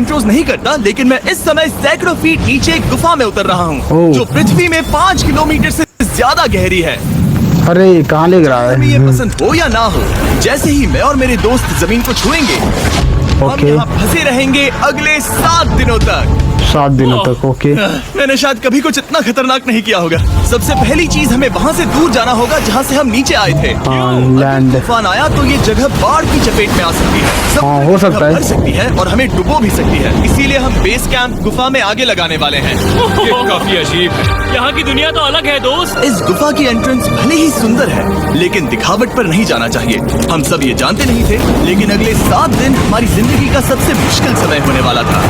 Intros नहीं करता, लेकिन मैं इस समय सैकड़ों फीट नीचे एक गुफा में उतर रहा हूँ, जो पृथ्वी में 5 किलोमीटर से ज्यादा गहरी है। अरे कहाँ ले रहा है? हमें ये पसंद हो या ना हो, जैसे ही मैं और मेरे दोस्त जमीन को छुएंगे, हम यहाँ फंसे रहेंगे अगले 7 दिनों तक। 7 दिनों तक। ओके। मैंने शायद कभी कुछ इतना खतरनाक नहीं किया होगा। सबसे पहली चीज, हमें वहाँ से दूर जाना होगा जहाँ से हम नीचे आए थे। लैंड। तूफान आया तो ये जगह बाढ़ की चपेट में आ सकती है। सब हो सकता है। भर सकती है और हमें डुबो भी सकती है। इसीलिए हम बेस कैंप गुफा में आगे लगाने वाले हैं। ये काफी अजीब है। यहाँ की दुनिया तो अलग है दोस्त। इस गुफा की एंट्रेंस भले ही सुंदर है, लेकिन दिखावट पर नहीं जाना चाहिए। हम सब ये जानते नहीं थे, लेकिन अगले 7 दिन हमारी जिंदगी का सबसे मुश्किल समय होने वाला था।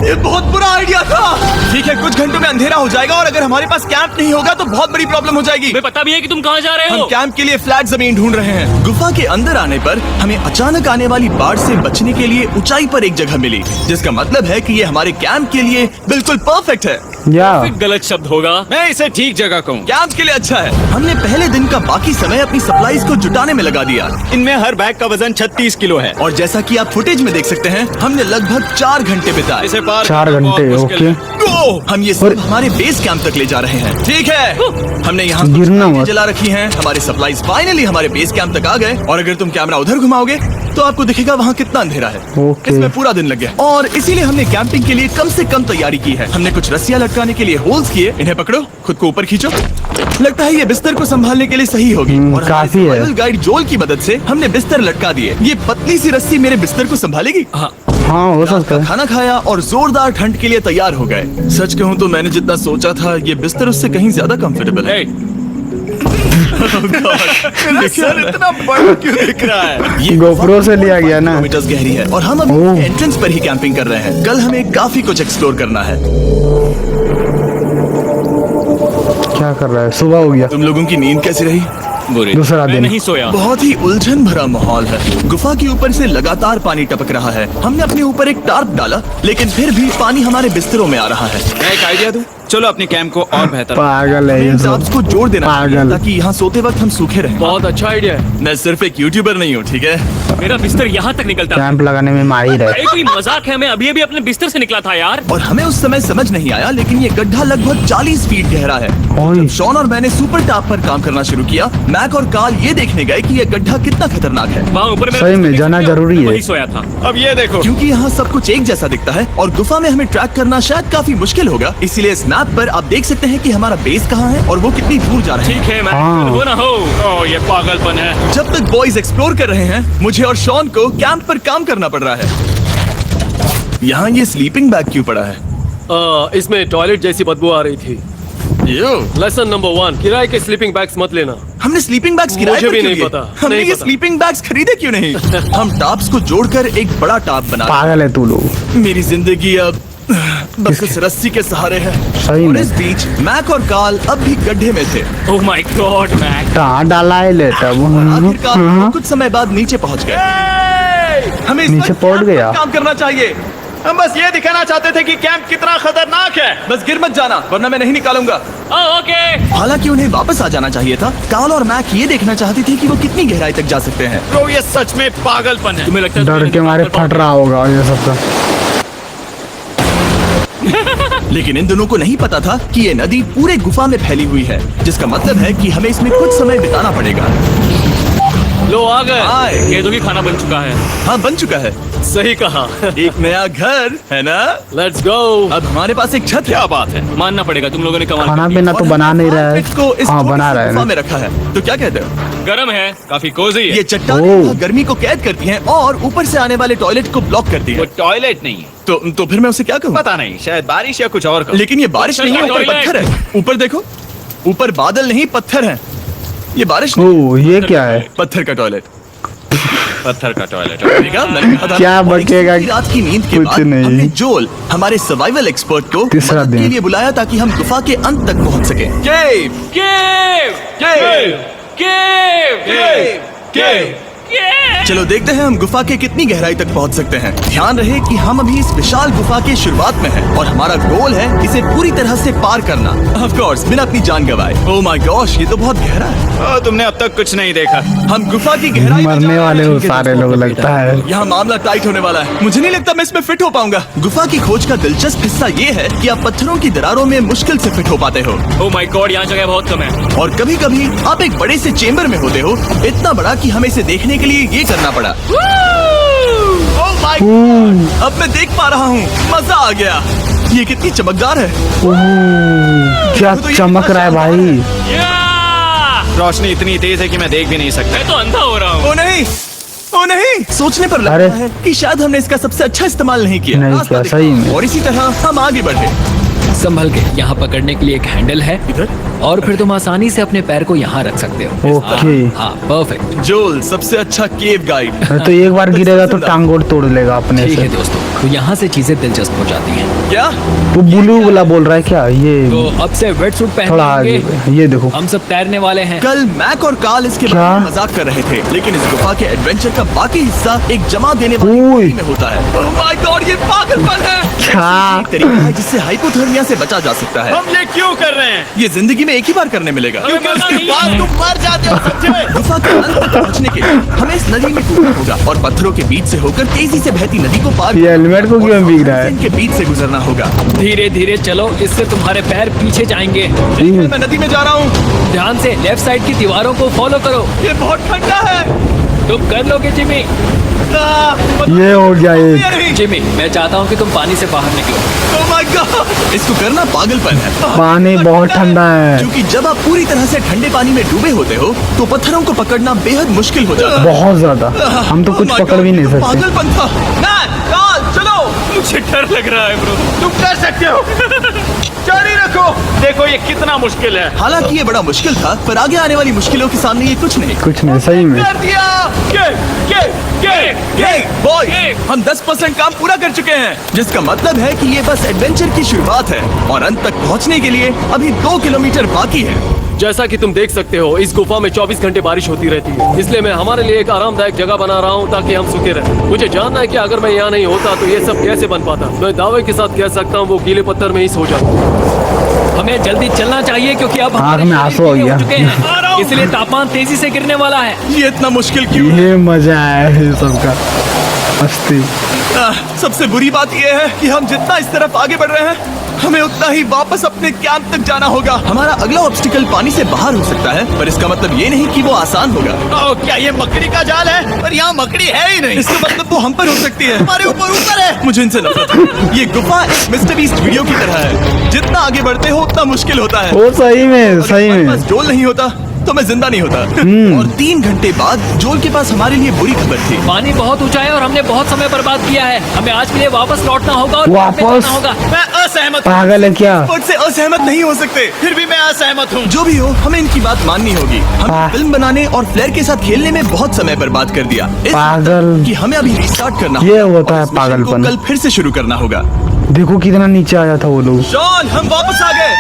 ये बहुत बुरा आइडिया था। ठीक है, कुछ घंटों में अंधेरा हो जाएगा और अगर हमारे पास कैंप नहीं होगा तो बहुत बड़ी प्रॉब्लम हो जाएगी। हमें पता भी है कि तुम कहाँ जा रहे हम हो। कैंप के लिए फ्लैट जमीन ढूंढ रहे हैं। गुफा के अंदर आने पर हमें अचानक आने वाली बाढ़ से बचने के लिए ऊंचाई पर एक जगह मिली, जिसका मतलब है कि ये हमारे कैंप के लिए बिल्कुल परफेक्ट है। गलत शब्द होगा। मैं इसे ठीक जगह कहूँ। कैंप के लिए अच्छा है। हमने पहले दिन का बाकी समय अपनी सप्लाईज को जुटाने में लगा दिया। इनमें हर बैग का वजन 36 किलो है। और जैसा कि आप फुटेज में देख सकते हैं, हमने लगभग 4 घंटे बिताए। इसे पार 4 घंटे। ओके। हम ये सब हमारे बेस कैंप तक ले जा रहे हैं। ठीक है, हमने यहाँ गिरना मत। जला रखी हैं। हमारे सप्लाईज फाइनली हमारे बेस कैंप तक आ गए। और अगर तुम कैमरा उधर घुमाओगे तो आपको दिखेगा वहाँ कितना अंधेरा है। ओके। इसमें पूरा दिन लग गया और इसीलिए हमने कैंपिंग के लिए कम से कम तैयारी की है। हमने कुछ रस्सियाँ लटकाने के लिए होल्स किए। इन्हें पकड़ो, खुद को ऊपर खींचो। लगता है ये बिस्तर को संभालने के लिए सही होगी। और काफी है। सर्वाइवल गाइड जोल की मदद से हमने बिस्तर लटका दिए। ये पतली सी रस्सी मेरे बिस्तर को संभालेगी। हाँ हो सकता है। खाना खाया और जोरदार ठंड के लिए तैयार हो गए। सच कहूँ तो मैंने जितना सोचा था, ये बिस्तर उससे कहीं ज्यादा कंफर्टेबल है। मेरा सर इतना बड़ा क्यों दिख रहा है? ये GoPro से लिया गया ना। किलोमीटर गहरी है और हम अभी एंट्रेंस पर ही कैंपिंग कर रहे हैं। कल हमें काफी कुछ एक्सप्लोर करना है। क्या कर रहा है? सुबह हो गया। तुम लोगों की नींद कैसी रही? दूसरा मैं दिन। नहीं सोया। बहुत ही उलझन भरा माहौल है। गुफा के ऊपर से लगातार पानी टपक रहा है। हमने अपने ऊपर एक टार्प डाला, लेकिन फिर भी पानी हमारे बिस्तरों में आ रहा है। मैं एक आइडिया दूं? चलो अपने कैंप को और बेहतर। पागल है ये इन सब। टार्प्स को जोड़ देना पागल। ताकि यहाँ सोते वक्त हम सूखे रहें। बहुत अच्छा आइडिया है। मैं सिर्फ एक यूट्यूबर नहीं हूँ, ठीक है? मेरा बिस्तर यहाँ तक निकलता है। कैंप लगाने में माहिर है। कोई मजाक है? मैं अभी अभी अपने बिस्तर से निकला था यार। और हमें उस समय समझ नहीं आया, लेकिन ये गड्ढा लगभग 40 फीट गहरा है। जब शॉन और मैंने सुपर टॉप पर काम करना शुरू किया, मैक और कार्ल ये देखने गए कि ये गड्ढा कितना खतरनाक है। वहाँ ऊपर मेरा सही में बिस्तर जाना देख सकते हो? जरूरी है। मैं वहीं सोया था। अब ये देखो। क्योंकि यहाँ सब कुछ एक जैसा दिखता है और गुफा में हमें ट्रैक करना शायद काफी मुश्किल होगा, इसीलिए इस मैप पर आप देख सकते हैं कि हमारा बेस कहाँ है और वो कितनी दूर जा रहे हैं। ठीक है, मैं हो ना हो। ओह, ये पागलपन है। जब तक बॉयज एक्सप्लोर कर रहे हैं, मुझे और शॉन को कैंप पर काम करना पड़ रहा है। यहाँ ये स्लीपिंग बैग क्यों पड़ा है? इसमें टॉयलेट जैसी बदबू आ रही थी। लेसन नंबर 1, किराए के स्लीपिंग बैग्स मत लेना। हमने स्लीपिंग बैग्स किराए मुझे पर भी क्यों नहीं लिए? पता, हमने नहीं ये पता। स्लीपिंग बैग्स खरीदे क्यों नहीं? हम टॉप्स को जोड़कर एक बड़ा टॉप बना रहे पागल है तू लोग। हैं। मेरी जिंदगी अब बस इस रस्सी के सहारे है। सही और में। इस बीच मैक और कार्ल अब भी गड्ढे में थे। Oh my god Mac. कहाँ डाला है लेटा? आखिरकार वो कुछ समय बाद नीचे पहुंच गए। हमें इस नीचे वक्त पहुंच कैंप गया। पर काम करना चाहिए। हम बस ये दिखाना चाहते थे कि कैंप कितना खतरनाक है। बस गिर मत जाना, वरना मैं नहीं निकालूंगा। ओके। हालांकि उन्हें वापस आ जाना चाहिए था। कार्ल और मैक ये देखना चाहते थे कि वो कितनी गहराई तक जा सकते हैं। ब्रो, ये सच में पागलपन है। तुम्हें लगता है डर के मारे फट रहा होगा ये सब तो। लेकिन इन दोनों को नहीं पता था कि ये नदी पूरे गुफा में फैली हुई है, जिसका मतलब है कि हमें इसमें कुछ समय बिताना पड़ेगा। लो आ गए। आए। खेतों की खाना बन चुका है। हाँ, बन चुका है। सही कहा। एक नया घर है ना? Let's go. अब हमारे पास एक छत है। क्या बात है। मानना पड़ेगा, तुम लोगों ने कमाल खाना की। पीना तो बना नहीं रहा है। को इस हाँ छोटी बना सी रहा है गुफा ना। में रखा है। तो क्या कहते हो? गरम है, काफी कोजी ये है। चट्टानें ओह। यहाँ गर्मी को कैद करती हैं और ऊपर से आने वाले टॉयलेट को ब्लॉक करती वो हैं। टॉयलेट नहीं है। तो फिर मैं उसे क्या कहूँ? पता नहीं, शायद बारिश या कुछ और कहो। लेकिन ये बारिश नहीं है, ऊपर टॉयलेट। पत्थर है। ऊपर देखो, ऊपर बादल नहीं पत्थर है। ये बारिश नहीं, ओह ये क्या है? पत्थर का टॉयलेट। पत्थर का टॉयलेट। देखा? मैंने कहा था। क्या और एक बचेगा? पूरी रात की नींद के कुछ बाद नहीं। हमने जोल, हमारे सर्वाइवल एक्सपर्ट को तीसरा मदद के दिन। लिए बुलाया ताकि हम गुफा के अंत तक पहुंच सके। केव, केव केव, केव केव, केव। केव। चलो देखते हैं हम गुफा के कितनी गहराई तक पहुंच सकते हैं। ध्यान रहे कि हम अभी इस विशाल गुफा के शुरुआत में हैं और हमारा गोल है इसे पूरी तरह से पार करना। ऑफ कोर्स बिना अपनी जान गंवाए। ओह माय गॉश, ये तो बहुत गहरा है। तुमने अब तक कुछ नहीं देखा। हम गुफा की गहराई में मरने जा रहे वाले हैं। हो सारे लोग लगता है। यहाँ मामला टाइट होने वाला है। मुझे नहीं लगता मैं इसमें फिट हो पाऊंगा। गुफा की खोज का दिलचस्प हिस्सा ये है कि आप पत्थरों की दरारों में मुश्किल से फिट हो पाते हो ओह माय गॉड, यहाँ जगह बहुत कम है। और कभी कभी आप एक बड़े से चेम्बर में होते हो, इतना बड़ा कि हमें इसे देखने के लिए ये करना पड़ा। ओह माय गॉड, अब मैं देख पा रहा हूँ। मजा आ गया। ये कितनी चमकदार है। क्या चमक रहा है भाई। या! रोशनी इतनी तेज है कि मैं देख भी नहीं सकता। मैं तो अंधा हो रहा हूँ। ओ नहीं, ओ नहीं, सोचने पर अरे। लगता है कि शायद हमने इसका सबसे अच्छा इस्तेमाल नहीं किया। नहीं रास्ता किया, दिखा। सही में। और इसी तरह हम आगे बढ़े। संभल के, यहाँ पकड़ने के लिए एक हैंडल है इधर? और फिर तुम आसानी से अपने पैर को यहाँ रख सकते हो। ओके। हाँ, परफेक्ट। जोल सबसे अच्छा केव गाइड। तो एक बार गिरेगा तो टांगोड़ तोड़ लेगा अपने ठीक से। है दोस्तों, तो यहाँ से चीजें दिलचस्प हो जाती हैं। क्या? वो ब्लू वाला बोल रहा है क्या तो ये? अब से वेट सूट थोड़ा आगे पहनेंगे। ये देखो। हम सब तैरने वाले हैं। कल मैक और काल इसके क्या? बारे में मजाक कर रहे थे, लेकिन इस गुफा के एडवेंचर का बाकी हिस्सा एक जमा देने वाली ओए। पानी में होता है। ओह माय गॉड, ये पागलपन है। क्या? एक तरीका है जिससे हाइपोथर्मिया से बचा जा सकता है। हम ये क्यों कर रहे हैं? ये जिंदगी में एक ही बार करने मिलेगा। क्योंकि उसके बाद तुम मर जाते हो, समझे? गुफा के अंत तक पहुंचने के लिए हमें इस नदी में कूदना होगा और पत्थरों के बीच से होकर तेजी से बहती नदी को पार ये हेलमेट को क्यों भीग रहा है? इनके बीच से गुजरना होगा। धीरे धीरे चलो, इससे तुम्हारे पैर पीछे जाएंगे। ठीक है, मैं नदी में जा रहा हूँ। ध्यान से लेफ्ट साइड की दीवारों को फॉलो करो। ये बहुत ठंडा है। तुम कर लोगे जिमी। ये हो गया एक। जिमी, मैं चाहता हूँ कि तुम पानी से बाहर निकलो। ओह माय गॉड, इसको करना पागलपन है। पानी बहुत ठंडा है। क्योंकि जब आप पूरी तरह से ठंडे पानी में डूबे होते हो तो पत्थरों को पकड़ना बेहद मुश्किल हो जाता है। बहुत ज्यादा। हम तो Oh कुछ my पकड़ God, भी नहीं ये तो सकते। पागलपन था। मैक, काल, चलो। मुझे डर लग रहा है ब्रो। तुम कर सकते हो। जारी रखो। देखो ये कितना मुश्किल है। हालांकि ये बड़ा मुश्किल था, पर आगे आने वाली मुश्किलों के सामने ये कुछ नहीं। कुछ नहीं, सही में। कर दिया। बॉय, हम 10% काम पूरा कर चुके हैं, जिसका मतलब है कि ये बस एडवेंचर की शुरुआत है और अंत तक पहुंचने के लिए अभी 2 किलोमीटर बाकी है। जैसा कि तुम देख सकते हो, इस गुफा में 24 घंटे बारिश होती रहती है। इसलिए मैं हमारे लिए एक आरामदायक जगह बना रहा हूँ ताकि हम सूखे रहें। मुझे जानना है कि अगर मैं यहाँ नहीं होता तो ये सब कैसे बन पाता। मैं दावे के साथ कह सकता हूँ वो गीले पत्थर में ही सो जाता। हमें जल्दी चलना चाहिए क्योंकि अब आँख हमारे में शरीर आंसू आ गीले गया। हो चुके हैं। इसलिए तापमान तेजी से गिरने वाला है। ये इतना मुश्किल क्यों? ये मजा है ये सबका। मस्ती। सबसे बुरी बात यह है कि हम जितना इस तरफ आगे बढ़ रहे हैं, हमें उतना ही वापस अपने कैंप तक जाना होगा। हमारा अगला ऑब्स्टिकल पानी से बाहर हो सकता है, पर इसका मतलब ये नहीं कि वो आसान होगा। ओह, क्या ये मकड़ी का जाल है? पर यहाँ मकड़ी है ही नहीं। इसका मतलब वो हम पर हो सकती है। हमारे ऊपर है। मुझे इनसे नफरत है। ये गुफा एक मिस्टर बीस्ट वीडियो की तरह है। जितना आगे बढ़ते हो उतना मुश्किल होता है। वो सही में, अगर सही हमारे में। पास जोल नहीं होता तो मैं जिंदा नहीं होता। और 3 घंटे बाद जोल के पास हमारे लिए बुरी खबर थी। पानी बहुत ऊंचा है और हमने बहुत समय बर्बाद किया है। हमें आज के लिए वापस लौटना होगा और वापस? कैंप में जाना होगा। मैं असहमत हूँ। पागल है क्या? और से असहमत नहीं हो सकते। फिर भी मैं असहमत हूँ। जो भी हो, हमें इनकी बात माननी होगी। हमने हाँ। फिल्म बनाने और फ्लेयर के साथ खेलने में बहुत समय बर्बाद कर दिया। इस हद तक पागल। कि हमें अभी रिस्टार्ट करना ये होगा होता और है इस मिशन को पागलपन। कल फिर से शुरू करना होगा। देखो कितना नीचे आया था वो लोग। जॉन, हम वापस आ गए।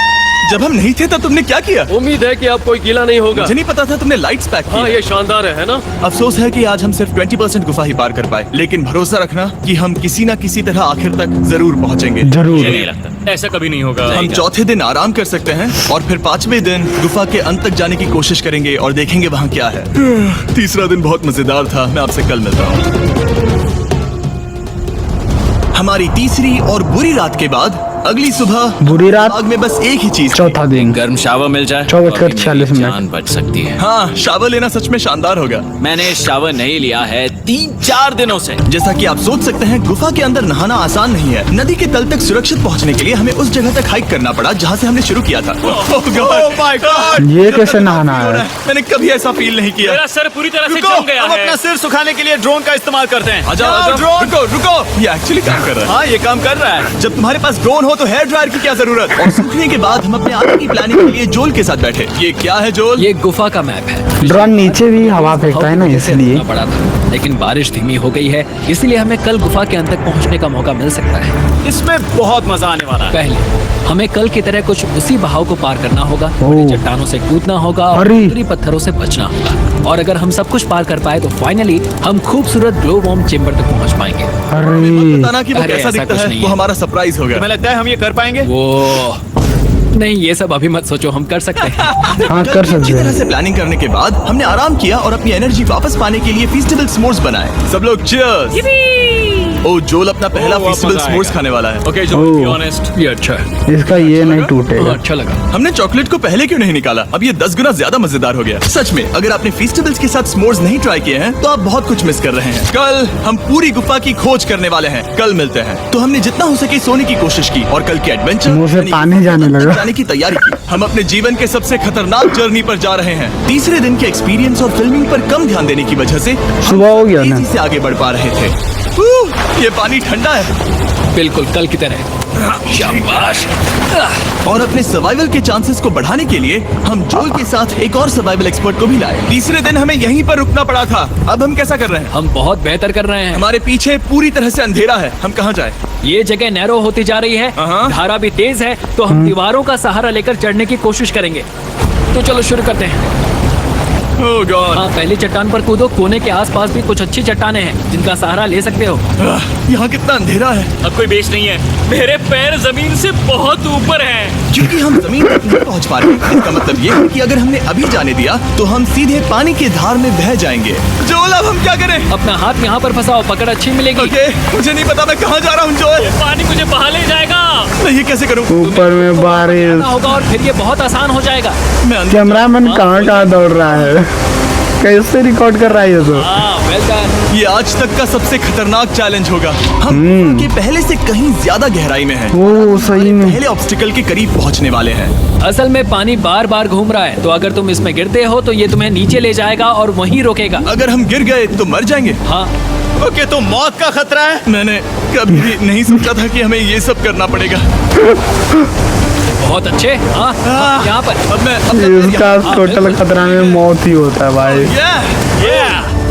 जब हम नहीं थे तब तुमने क्या किया? उम्मीद है कि अब कोई गीला नहीं होगा। मुझे नहीं पता था तुमने लाइट्स पैक हाँ, की। ये शानदार है ना? अफसोस है कि आज हम सिर्फ 20% गुफा ही पार कर पाए, लेकिन भरोसा रखना कि हम किसी न किसी तरह आखिर तक जरूर पहुंचेंगे। मुझे नहीं जरूर। लगता ऐसा कभी नहीं होगा। हम चौथे दिन आराम कर सकते हैं और फिर 5वें दिन गुफा के अंत तक जाने की कोशिश करेंगे और देखेंगे वहाँ क्या है। तीसरा दिन बहुत मजेदार था। मैं आपसे कल मिलता हूँ। हमारी तीसरी और बुरी रात के बाद अगली सुबह बुरी रात? दिमाग में बस एक ही चीज। चौथा दिन। गर्म शावर मिल जाए 4:46 तो मेरी मिनट। जान बच सकती है। हाँ, शावर लेना सच में शानदार होगा। मैंने शावर नहीं लिया है 3-4 दिनों से। जैसा कि आप सोच सकते हैं, गुफा के अंदर नहाना आसान नहीं है। नदी के तल तक सुरक्षित पहुंचने के लिए हमें उस जगह तक हाइक करना पड़ा जहां से हमने शुरू किया था। Oh God! My God. ये कैसे नहाना है? मैंने कभी ऐसा फील नहीं किया। मेरा सर पूरी तरह से रुको, जम गया हम है। अपना सिर सुखाने के लिए ड्रोन का इस्तेमाल करते हैं। आ जाओ, जाओ, आ जाओ। ड्रोन। रुको रुको, ये एक्चुअली काम कर रहा है। हाँ, ये काम कर रहा है। जब तुम्हारे पास ड्रोन हो तो हेयर ड्रायर की क्या जरूरत। और सूखने के बाद हम अपने आगे की प्लानिंग के लिए जोल के साथ बैठे। ये क्या है जोल? ये गुफा का मैप है। ड्रोन नीचे भी हवा फेंकता है ना, इसलिए। पड़ा था, लेकिन बारिश धीमी हो गई है, इसलिए हमें कल गुफा के अंत तक पहुंचने का मौका मिल सकता है। इसमें बहुत मजा आने वाला है। पहले हमें कल की तरह कुछ उसी बहाव को पार करना होगा, बड़ी चट्टानों से कूदना होगा और अरे। उत्तरी पत्थरों से बचना होगा। और अगर हम सब कुछ पार कर पाए तो फाइनली हम खूबसूरत ग्लो वॉर्म चेम्बर तक पहुंच पाएंगे। अरे बताना कि वो अरे, कैसा ऐसा दिखता कुछ है, नहीं वो है। हमारा सरप्राइज होगा। तुम्हें लगता है हम ये कर पाएंगे? वो नहीं, ये सब अभी मत सोचो, हम कर सकते हैं। हाँ, कर अच्छी सकते तरह हैं। से प्लानिंग करने के बाद हमने आराम किया और अपनी एनर्जी वापस पाने के लिए फेस्टिवल स्मोर्स बनाए। सब लोग चीयर्स। ओ जोल अपना पहला ओ, अब फेस्टिवल मजा स्मोर्स आएगा। खाने वाला है। ओके जो ओह। बी ऑनेस्ट ये अच्छा है। इसका ये नहीं टूटेगा। अच्छा लगा। हमने चॉकलेट को पहले क्यों नहीं निकाला? अब ये 10 गुना ज्यादा मजेदार हो गया। सच में अगर आपने फेस्टिवल्स के साथ स्मोर्स नहीं ट्राई किए हैं तो आप बहुत कुछ मिस कर रहे हैं। कल हम पूरी गुफा की खोज करने वाले हैं। कल मिलते हैं। तो हमने जितना हो सके सोने की कोशिश की और कल के एडवेंचर मुंह से पानी जाने लगा। जाने की तैयारी की। हम अपने जीवन के सबसे खतरनाक जर्नी पर जा रहे हैं। तीसरे दिन के एक्सपीरियंस और फिल्मिंग पर कम ध्यान देने की वजह से हम सुबह हो गया ना। तेजी से आगे बढ़ पा रहे थे। ये पानी ठंडा है बिल्कुल कल की तरह। शाबाश। और अपने सर्वाइवल के चांसेस को बढ़ाने के लिए हम जोल के साथ एक और सर्वाइवल एक्सपर्ट को भी लाए। तीसरे दिन हमें यहीं पर रुकना पड़ा था। अब हम कैसा कर रहे हैं? हम बहुत बेहतर कर रहे हैं। हमारे पीछे पूरी तरह से अंधेरा है। हम कहाँ जाए? ये जगह नैरो होती जा रही है, हाँ। धारा भी तेज है, तो हम दीवारों का सहारा लेकर चढ़ने की कोशिश करेंगे। तो चलो शुरू करते हैं। ओह गॉड। हाँ, पहली चट्टान पर कूदो। कोने के आसपास भी कुछ अच्छी चट्टानें हैं जिनका सहारा ले सकते हो। यहाँ कितना अंधेरा है। अब कोई बेस नहीं है, मेरे पैर जमीन से बहुत ऊपर हैं। क्योंकि हम जमीन तक नहीं पहुँच पा रहे। इसका मतलब ये है कि अगर हमने अभी जाने दिया तो हम सीधे पानी के धार में बह जाएंगे। जोल अब हम क्या करें? अपना हाथ यहाँ पर फंसाओ, पकड़ अच्छी मिलेगी। ओके, मुझे नहीं पता मैं कहाँ जा रहा हूँ जोल। पानी मुझे बहा ले जाएगा। मैं ये कैसे करूँ? ऊपर में बारिश। होगा और फिर ये बहुत आसान हो जाएगा। मैं अंदर- कैमरामैन कहाँ कहाँ दौड़ रहा है, कैसे रिकॉर्ड कर रहा है ये तो। हाँ, वेल डन। ये आज तक का सबसे खतरनाक चैलेंज होगा। हम के पहले से कहीं ज्यादा गहराई में हैं। ओ सही में। पहले ऑब्स्टिकल के करीब पहुंचने वाले हैं। असल में पानी बार बार घूम रहा है, तो अगर तुम इसमें गिरते हो तो ये तुम्हें नीचे ले जाएगा और वहीं रोकेगा। अगर हम गिर गए तो मर जाएंगे। हाँ, ओके, तो मौत का खतरा है। मैंने कभी भी नहीं सोचा था कि हमें ये सब करना पड़ेगा। बहुत अच्छे। हाँ, यहाँ पर। इसका टोटल खतरा में मौत ही होता है भाई।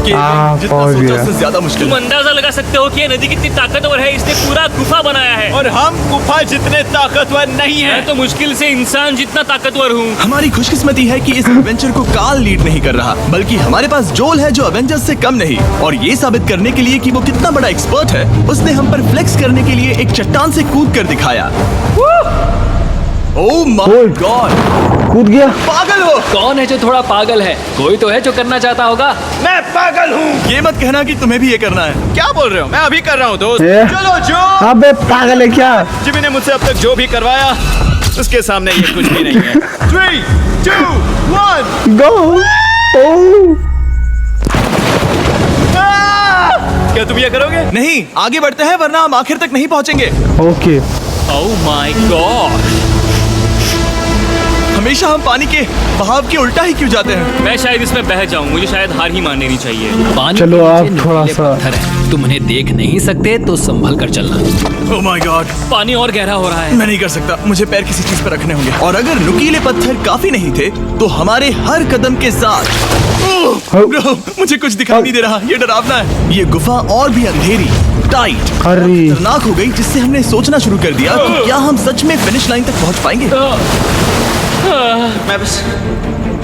जितना पहुंच सोचा गया। उससे ज्यादा मुश्किल तुम है। अंदाजा लगा सकते हो कि ये नदी कितनी ताकतवर है। इसने पूरा गुफा बनाया है और हम गुफा जितने ताकतवर नहीं है। मैं तो मुश्किल से इंसान जितना ताकतवर हूँ। हमारी खुशकिस्मती है कि इस एडवेंचर को काल लीड नहीं कर रहा, बल्कि हमारे पास जोल है जो अवेंजर्स से कम नहीं। और ये साबित करने के लिए कि वो कितना बड़ा एक्सपर्ट है, उसने हम पर फ्लेक्स करने के लिए एक चट्टान से कूद कर दिखाया। ओह माय गॉड, कूद गया। पागल हो? कौन है जो थोड़ा पागल है? कोई तो है जो करना चाहता होगा। मैं पागल हूँ। ये मत कहना कि तुम्हें भी ये करना है। क्या बोल रहे हो? मैं अभी कर रहा हूँ दोस्त। ए? चलो जो अबे पागल है क्या? जिमी ने मुझसे अब तक जो भी करवाया उसके सामने ये कुछ भी नहीं है। 3, 2, 1। गो। ओ क्या तुम ये करोगे? नहीं, आगे बढ़ते हैं वरना हम आखिर तक नहीं पहुंचेंगे। ओके। ओह माय गॉड, हमेशा हम पानी के बहाव के उल्टा ही क्यों जाते हैं? मैं शायद इसमें बह जाऊं। मुझे शायद हार ही मान लेनी चाहिए। पानी चलो के आप नीचे थोड़ा नुकीले सा- पत्थर हैं। तुम उन्हें देख नहीं सकते तो संभल कर चलना। ओह माय गॉड, पानी और गहरा हो रहा है। मैं नहीं कर सकता। मुझे पैर किसी चीज पर रखने होंगे। और अगर नुकीले पत्थर काफी नहीं थे तो हमारे हर कदम के साथ ब्रो, मुझे कुछ दिखाई नहीं दे रहा। ये डरावना है। ये गुफा और भी अंधेरी, टाइट, अरे खतरनाक हो गई, जिससे हमने सोचना शुरू कर दिया कि क्या हम सच में फिनिश लाइन तक पहुंच पाएंगे।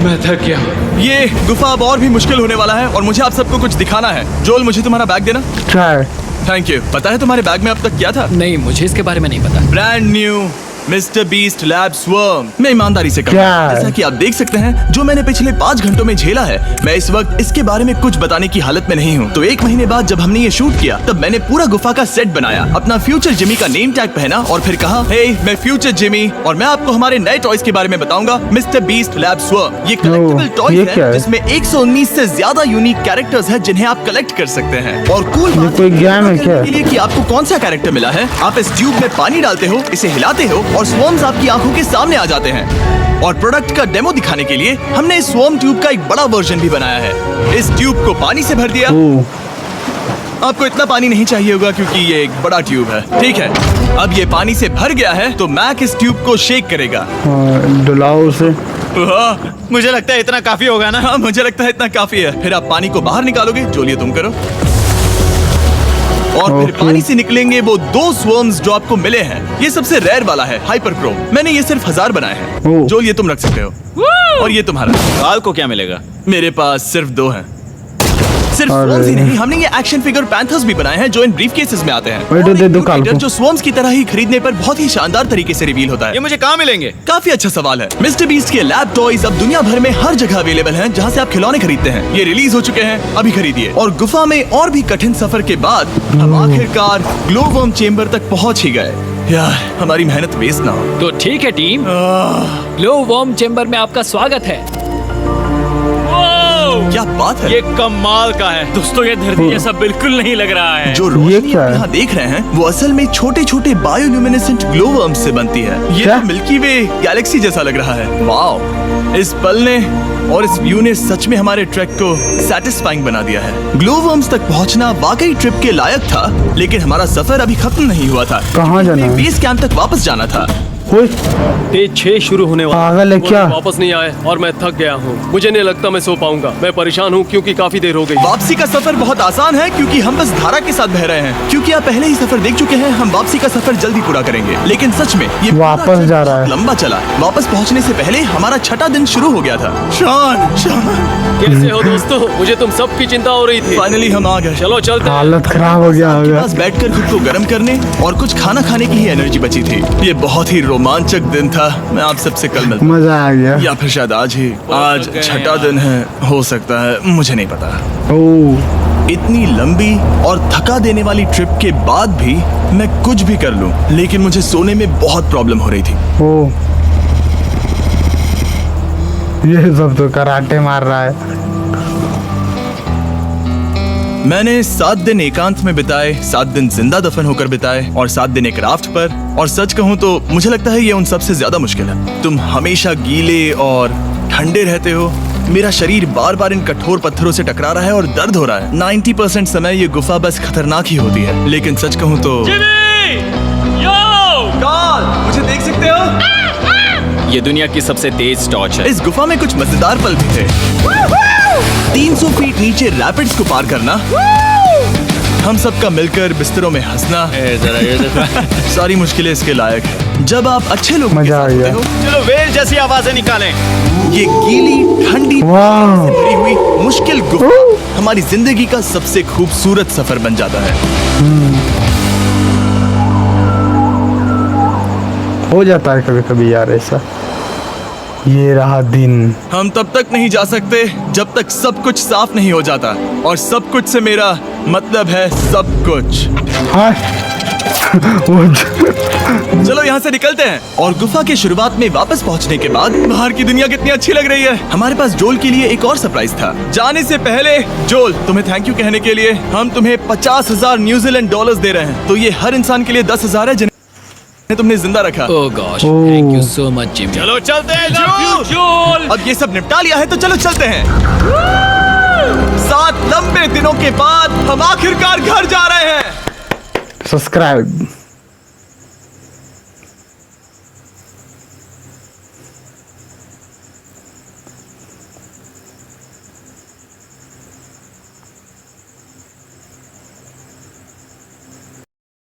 मैं थक गया। ये गुफा अब और भी मुश्किल होने वाला है और मुझे आप सबको कुछ दिखाना है। जोल, मुझे तुम्हारा बैग देना। ट्राई। Thank you. पता है तुम्हारे बैग में अब तक क्या था? नहीं, मुझे इसके बारे में नहीं पता। Brand new mister beast lab swarm. मैं ईमानदारी से क्या कहूँ, है? जैसा कि आप देख सकते हैं, जो मैंने पिछले 5 घंटों में झेला है, मैं इस वक्त इसके बारे में कुछ बताने की हालत में नहीं हूँ। तो 1 महीने बाद जब हमने ये शूट किया, तब मैंने पूरा गुफा का सेट बनाया, अपना फ्यूचर जिमी का नेम टैग पहना और फिर कहा, हे मैं फ्यूचर जिमी और मैं आपको हमारे नए टॉयज के बारे में बताऊंगा, मिस्टर बीस्ट लैब स्वर्म। ये कलेक्टिबल ये टॉयज क्या है है? जिसमें 119 से ज्यादा यूनिक कैरेक्टर्स हैं जिन्हें आप कलेक्ट कर सकते हैं। और कूल ये कोई गेम है क्या? के लिए कि आपको कौन सा कैरेक्टर मिला है, आप इस ट्यूब में पानी डालते हो, इसे हिलाते हो और स्वॉर्म्स आपकी आंखों के सामने आ जाते हैं। और प्रोडक्ट का डेमो दिखाने के लिए हमने इस स्वॉर्म ट्यूब का एक बड़ा वर्जन भी बनाया है। इस ट्यूब को पानी से भर दिया ओ आपको इतना पानी नहीं चाहिए होगा क्योंकि ये एक बड़ा ट्यूब है। ठीक है, अब ये पानी से भर गया है तो मैक इस ट्यूब को शेक करेगा। डुलाओ उसे। वाह, मुझे लगता है इतना काफी होगा ना। हाँ, मुझे लगता है इतना काफी है। फिर आप पानी को बाहर निकालोगे, जो लिए तुम करो। और फिर ओके। पानी से निकलेंगे वो 2 स्वर्म्स जो आपको मिले हैं। ये सबसे रेयर वाला है, हाइपर क्रोम। मैंने ये सिर्फ 1000 बनाए हैं। ओह। जो ये तुम रख सकते हो। और ये तुम्हारा। काल को क्या मिलेगा? मेरे पास सिर्फ 2 हैं। सिर्फ अरे। स्वर्म्स ही नहीं, हमने ये एक्शन फिगर पैंथर्स भी बनाए हैं जो इन ब्रीफ केसेस में आते हैं। वही तो और दे एक दो काल म्यूटेटर को। जो स्वर्म्स की तरह ही खरीदने पर बहुत ही शानदार तरीके से रिवील होता ये है। मुझे कहाँ मिलेंगे? काफी अच्छा सवाल है। मिस्टर बीस्ट के लैब टॉयज अब दुनिया भर में हर जगह अवेलेबल हैं जहां से आप खिलौने खरीदते हैं। ये रिलीज हो चुके हैं, अभी खरीदिए। और गुफा में और भी कठिन सफर के बाद हम आखिरकार ग्लो वर्म चेम्बर तक पहुंच ही गए। यार, हमारी मेहनत वेस्ट ना हो। तो ठीक है टीम, ग्लो वर्म चेंबर में आपका स्वागत है। क्या बात है। ये कमाल का है। दोस्तों ये धरती जैसा बिल्कुल नहीं लग रहा है। जो रोशनी क्या आप है? यहाँ देख रहे हैं वो असल में छोटे छोटे बायोल्यूमिनेसेंट ग्लो वर्म्स से बनती है। ये क्या? तो मिल्की वे गैलेक्सी जैसा लग रहा है। वाओ, इस पल ने और इस व्यू ने सच में हमारे ट्रैक को सेटिस्फाइंग बना दिया है। ग्लो वर्म्स तक पहुंचना वाकई ट्रिप के लायक था, लेकिन हमारा सफर अभी खत्म नहीं हुआ था। कहाँ जाना है? बेस कैंप तक वापस जाना था। ओए, डे 6 शुरू होने वाला पागल है वो क्या? वापस नहीं आए और मैं थक गया हूँ। मुझे नहीं लगता मैं सो पाऊंगा। मैं परेशान हूँ क्योंकि काफी देर हो गई। वापसी का सफर बहुत आसान है क्योंकि हम बस धारा के साथ बह रहे हैं। क्योंकि आप पहले ही सफर देख चुके हैं, हम वापसी का सफर जल्दी पूरा करेंगे। लेकिन सच में ये पूरा वापस ट्रिप जा रहा है। लंबा चला। वापस पहुंचने से पहले हमारा 6वां दिन शुरू हो गया था। शान, कैसे हो दोस्तों? मुझे तुम सबकी चिंता हो रही थी। फाइनली हम आ गए। चलो चलते हैं। हालत खराब हो गया आपके होगा। पास बैठकर खुद को गर्म करने और कुछ खाना खाने की ही एनर्जी बची थी। ये बहुत ही रोमांचक दिन था। मैं आप सबसे कल मिलता मजा आ गया। या फिर शायद आज ही। आज थक गए 6वां दिन है, हो सकता है, मुझे नहीं पता। ओह, इतनी लंबी और थका देने वाली ट्रिप के बाद भी मैं कुछ भी कर लूं, लेकिन मुझे सोने में बहुत प्रॉब्लम हो रही थी। ओह, ये सब तो कराटे मार रहा है। मैंने 7 दिन एकांत में बिताए, 7 दिन जिंदा दफन होकर बिताए और 7 दिन एक राफ्ट पर। और सच कहूं तो मुझे लगता है ये उन सबसे ज्यादा मुश्किल है। तुम हमेशा गीले और ठंडे रहते हो। मेरा शरीर बार बार इन कठोर पत्थरों से टकरा रहा है और दर्द हो रहा है। 90% समय ये गुफा बस खतरनाक ही होती है। लेकिन सच कहूं तो काल, मुझे देख सकते हो? ये दुनिया की सबसे तेज टॉर्च है। इस गुफा में कुछ मजेदार पल भी थे। 300 फीट नीचे रैपिड्स को पार करना, हम सबका मिलकर बिस्तरों में हंसना, सारी मुश्किलें इसके लायक है। जब आप अच्छे लोग मजा आ गया। चलो वेल जैसी आवाजें निकालें। ये गीली ठंडी वाह। से भरी हुई मुश्किल गुफा हमारी जिंदगी का सबसे खूबसूरत सफर बन जाता है। हो जाता है कभी कभी यार ऐसा। ये रहा दिन। हम तब तक नहीं जा सकते जब तक सब कुछ साफ नहीं हो जाता। और सब कुछ से मेरा मतलब है सब कुछ। हाँ। चलो यहाँ से निकलते हैं। और गुफा के शुरुआत में वापस पहुँचने के बाद बाहर की दुनिया कितनी अच्छी लग रही है। हमारे पास जोल के लिए एक और सरप्राइज था। जाने से पहले जोल, तुम्हें थैंक यू कहने के लिए हम तुम्हें 50,000 न्यूजीलैंड डॉलर्स दे रहे हैं। तो ये हर इंसान के लिए 10,000 है जिन्हें तुमने जिंदा रखा। Oh gosh, thank you so much Jimmy. चलो चलते हैं अब ये सब निपटा लिया है तो चलो चलते हैं। 7 लंबे दिनों के बाद हम आखिरकार घर जा रहे हैं। सब्सक्राइब।